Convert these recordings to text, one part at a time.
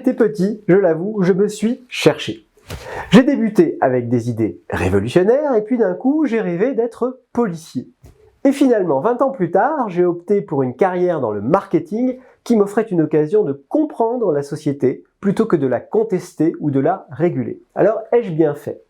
j'étais petit, je l'avoue, je me suis cherché. J'ai débuté avec des idées révolutionnaires et puis d'un coup, j'ai rêvé d'être policier. Et finalement, 20 ans plus tard, j'ai opté pour une carrière dans le marketing qui m'offrait une occasion de comprendre la société plutôt que de la contester ou de la réguler. Alors, ai-je bien fait ?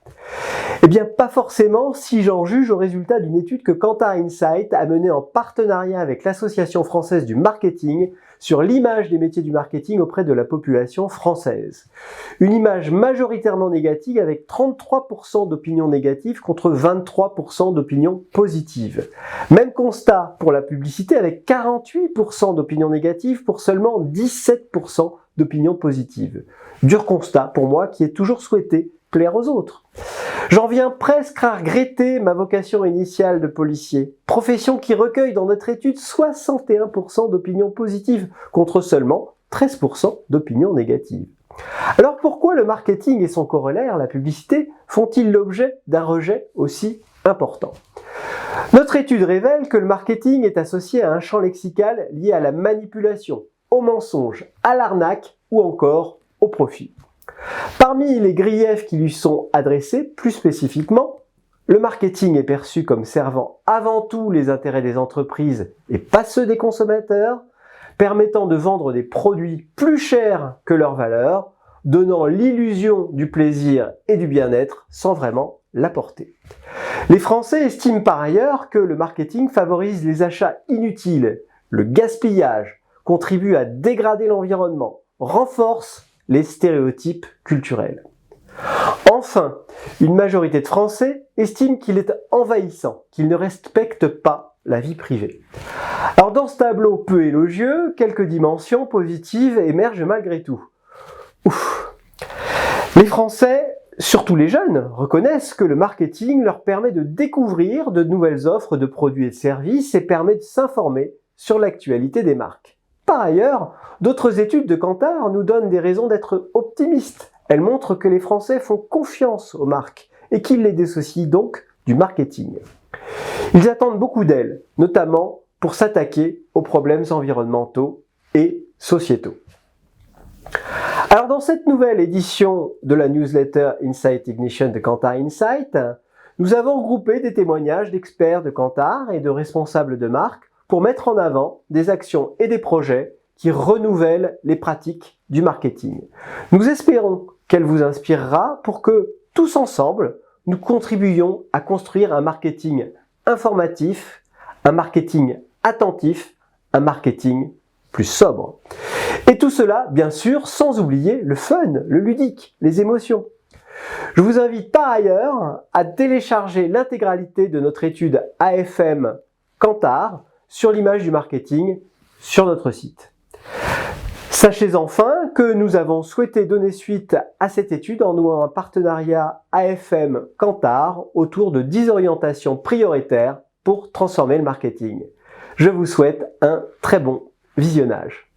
Eh bien, pas forcément si j'en juge au résultat d'une étude que Kantar Insight a menée en partenariat avec l'Association française du marketing sur l'image des métiers du marketing auprès de la population française. Une image majoritairement négative avec 33% d'opinions négatives contre 23% d'opinions positives. Même constat pour la publicité avec 48% d'opinions négatives pour seulement 17% d'opinions positives. Dur constat pour moi qui ai toujours souhaité plaire aux autres. J'en viens presque à regretter ma vocation initiale de policier, profession qui recueille dans notre étude 61% d'opinions positives contre seulement 13% d'opinions négatives. Alors pourquoi le marketing et son corollaire, la publicité, font-ils l'objet d'un rejet aussi important ? Notre étude révèle que le marketing est associé à un champ lexical lié à la manipulation, au mensonge, à l'arnaque ou encore au profit. Parmi les griefs qui lui sont adressés, plus spécifiquement, le marketing est perçu comme servant avant tout les intérêts des entreprises et pas ceux des consommateurs, permettant de vendre des produits plus chers que leur valeur, donnant l'illusion du plaisir et du bien-être sans vraiment l'apporter. Les Français estiment par ailleurs que le marketing favorise les achats inutiles, le gaspillage, contribue à dégrader l'environnement, renforce les stéréotypes culturels. Enfin, une majorité de Français estime qu'il est envahissant, qu'il ne respecte pas la vie privée. Alors dans ce tableau peu élogieux, quelques dimensions positives émergent malgré tout. Ouf. Les Français, surtout les jeunes, reconnaissent que le marketing leur permet de découvrir de nouvelles offres de produits et de services et permet de s'informer sur l'actualité des marques. Par ailleurs, d'autres études de Kantar nous donnent des raisons d'être optimistes. Elles montrent que les Français font confiance aux marques et qu'ils les dissocient donc du marketing. Ils attendent beaucoup d'elles, notamment pour s'attaquer aux problèmes environnementaux et sociétaux. Alors dans cette nouvelle édition de la newsletter Insight Ignition de Kantar Insight, nous avons regroupé des témoignages d'experts de Kantar et de responsables de marques pour mettre en avant des actions et des projets qui renouvellent les pratiques du marketing. Nous espérons qu'elle vous inspirera pour que, tous ensemble, nous contribuions à construire un marketing informatif, un marketing attentif, un marketing plus sobre. Et tout cela, bien sûr, sans oublier le fun, le ludique, les émotions. Je vous invite par ailleurs à télécharger l'intégralité de notre étude AFM Kantar sur l'image du marketing sur notre site. Sachez enfin que nous avons souhaité donner suite à cette étude en nouant un partenariat AFM Kantar autour de 10 orientations prioritaires pour transformer le marketing. Je vous souhaite un très bon visionnage.